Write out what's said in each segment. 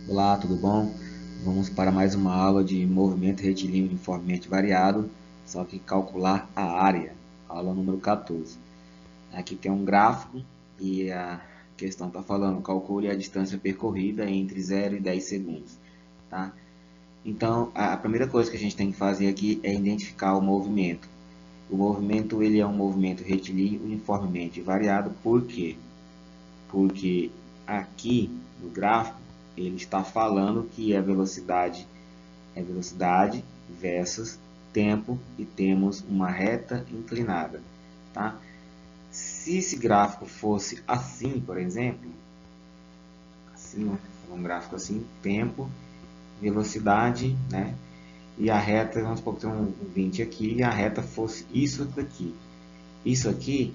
Olá, tudo bom? Vamos para mais uma aula de movimento retilíneo uniformemente variado, só que calcular a área, aula número 14. Aqui tem um gráfico e a questão está falando, calcule a distância percorrida entre 0 e 10 segundos. Tá? Então, a primeira coisa que a gente tem que fazer aqui é identificar o movimento. O movimento ele é um movimento retilíneo uniformemente variado, por quê? Porque aqui no gráfico ele está falando que a velocidade é velocidade versus tempo e temos uma reta inclinada, tá? Se esse gráfico fosse assim, por exemplo, assim, um gráfico assim, tempo, velocidade, né? E a reta, vamos supor que tem um 20 aqui, e a reta fosse isso daqui. Isso aqui,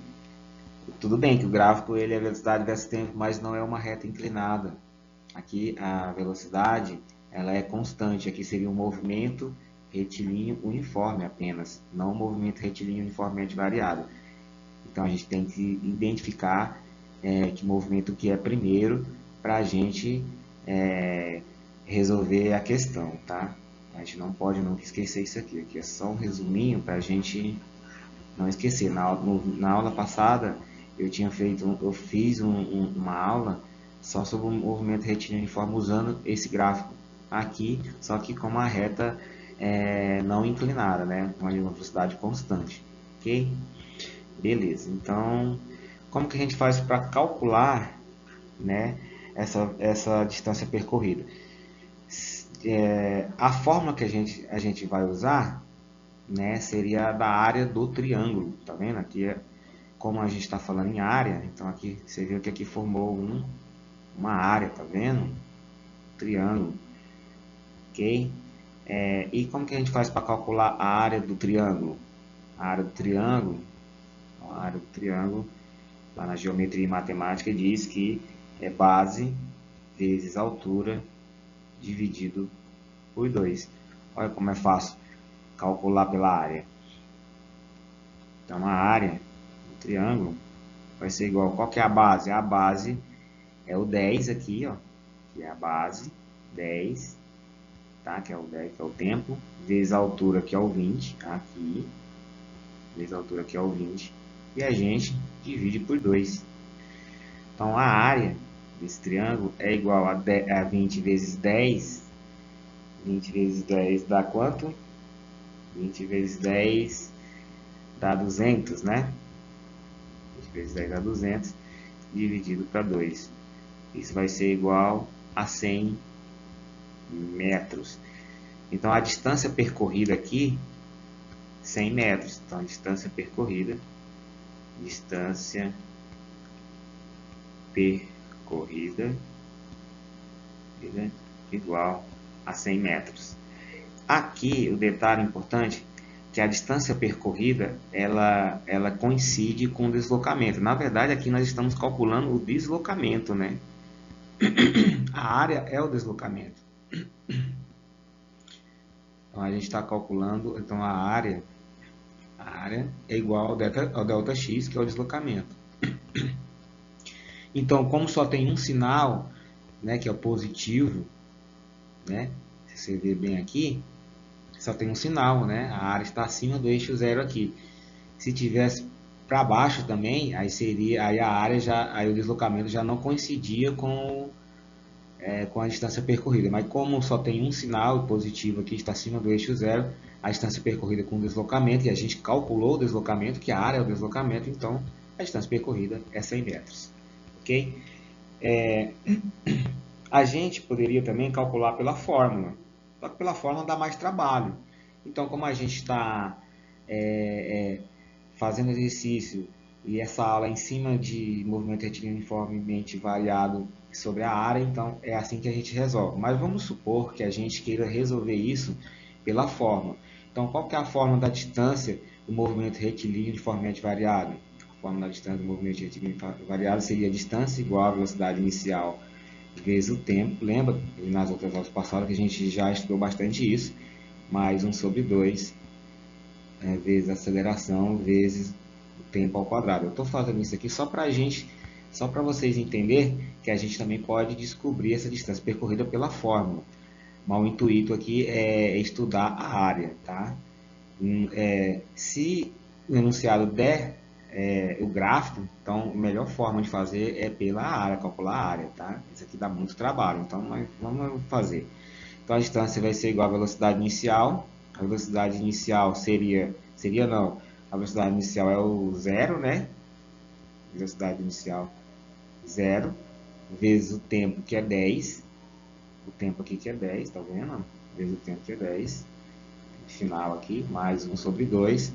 tudo bem que o gráfico ele é velocidade versus tempo, mas não é uma reta inclinada. Aqui a velocidade ela é constante, aqui seria um movimento retilíneo uniforme apenas, não um movimento retilíneo uniformemente variado. Então a gente tem que identificar que movimento que é primeiro para a gente resolver a questão, tá? A gente não pode nunca esquecer isso aqui. Aqui é só um resuminho para a gente não esquecer. Na aula passada eu fiz uma aula só sobre o movimento retilíneo uniforme usando esse gráfico aqui, só que com uma reta não inclinada, né? Uma velocidade constante, ok? Beleza. Então, como que a gente faz para calcular, né, essa distância percorrida? A fórmula que a gente vai usar, né, seria a da área do triângulo, tá vendo? Aqui, como a gente está falando em área, então aqui você viu que aqui formou uma área, tá vendo? Triângulo, ok? E como que a gente faz para calcular a área do triângulo? A área do triângulo, lá na geometria e matemática diz que é base vezes altura dividido por 2. Olha como é fácil calcular pela área. Então a área do triângulo vai ser igual, qual que é a base? A base é o 10 aqui, ó, que é a base, 10, tá? Que é o 10, que é o tempo, vezes a altura, que é o 20, aqui, vezes a altura, que é o 20, e a gente divide por 2. Então a área desse triângulo é igual a 20 vezes 10, 20 vezes 10 dá quanto? 20 vezes 10 dá 200, né? 20 vezes 10 dá 200, dividido para 2. Isso vai ser igual a 100 metros. Então, a distância percorrida aqui, 100 metros. Então, a distância percorrida igual a 100 metros. Aqui, o detalhe importante que a distância percorrida ela coincide com o deslocamento. Na verdade, aqui nós estamos calculando o deslocamento, né? A área é o deslocamento. Então a gente está calculando, então a área é igual ao delta x, que é o deslocamento. Então, como só tem um sinal, né, que é o positivo, né? Se você ver bem aqui, só tem um sinal, né? A área está acima do eixo zero aqui. Se tivesse para baixo também, aí a área aí o deslocamento já não coincidia com a distância percorrida. Mas como só tem um sinal positivo aqui, está acima do eixo zero, a distância percorrida com o deslocamento, e a gente calculou o deslocamento, que a área é o deslocamento, então a distância percorrida é 100 metros. Ok? A gente poderia também calcular pela fórmula, só que pela fórmula dá mais trabalho. Então, como a gente está fazendo exercício e essa aula é em cima de movimento retilíneo uniformemente variado sobre a área, então é assim que a gente resolve. Mas vamos supor que a gente queira resolver isso pela fórmula. Então, qual que é a fórmula da distância do movimento retilíneo uniformemente variado? A fórmula da distância do movimento retilíneo variado seria a distância igual à velocidade inicial vezes o tempo. Lembra, nas outras aulas passadas, que a gente já estudou bastante isso, mais 1 sobre 2 vezes a aceleração vezes o tempo ao quadrado. Eu estou fazendo isso aqui só para a gente Só para vocês entenderem que a gente também pode descobrir essa distância percorrida pela fórmula. Mas o intuito aqui é estudar a área, tá? Se o enunciado der o gráfico, então a melhor forma de fazer é pela área, calcular a área, tá? Isso aqui dá muito trabalho, então nós vamos fazer. Então a distância vai ser igual à velocidade inicial. A velocidade inicial a velocidade inicial é o zero, né? Velocidade inicial zero, vezes o tempo que é 10. O tempo aqui que é 10, tá vendo? Vezes o tempo que é 10. Final aqui, mais 1 sobre 2,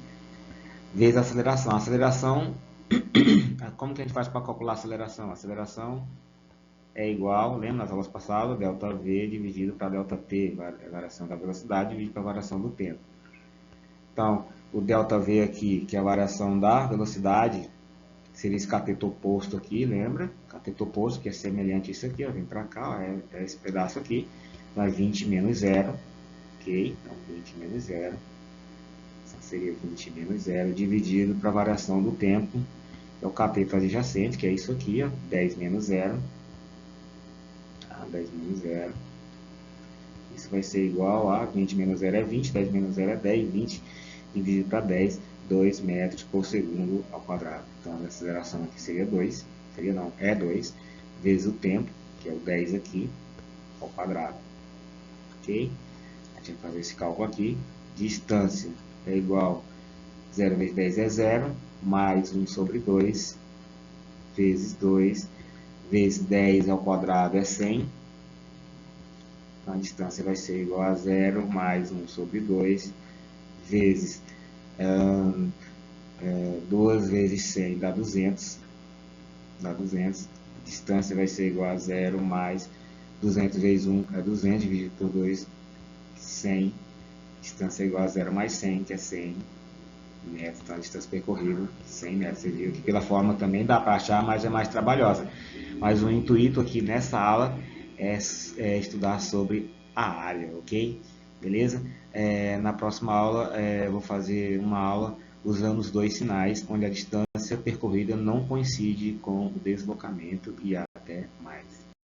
vezes a aceleração. A aceleração, como que a gente faz para calcular a aceleração? A aceleração é igual, lembra nas aulas passadas, ΔV dividido para ΔT, a variação da velocidade, dividido para a variação do tempo. Então, o ΔV aqui, que é a variação da velocidade, seria esse cateto oposto aqui, lembra? Cateto oposto, que é semelhante a isso aqui, ó, vem para cá, ó, é esse pedaço aqui, então é 20 menos 0, ok? Então 20 menos 0, seria 20 menos 0, dividido para a variação do tempo, que é o cateto adjacente, que é isso aqui, ó, 10 menos 0, 10 menos 0, isso vai ser igual a 20 menos 0 é 20, 10 menos 0 é 10, 20 dividido para 10, 2 metros por segundo ao quadrado. Então a aceleração aqui seria 2, é 2, vezes o tempo, que é o 10 aqui, ao quadrado. Ok? A gente vai fazer esse cálculo aqui. Distância é igual a 0 vezes 10 é 0, mais 1 sobre 2, vezes 2, vezes 10 ao quadrado é 100. Então a distância vai ser igual a 0 mais 1 sobre 2, vezes 2 vezes 100 dá 200. Dá 200. A distância vai ser igual a 0 mais 200 vezes 1 é 200, dividido por 2, 100. Distância é igual a 0 mais 100, que é 100 metros. Então a distância percorrida, 100 metros. Você viu que pela forma também dá para achar, mas é mais trabalhosa. Mas o intuito aqui nessa aula é estudar sobre a área, ok? Beleza? Na próxima aula eu vou fazer uma aula usando os dois sinais, onde a distância percorrida não coincide com o deslocamento, e até mais.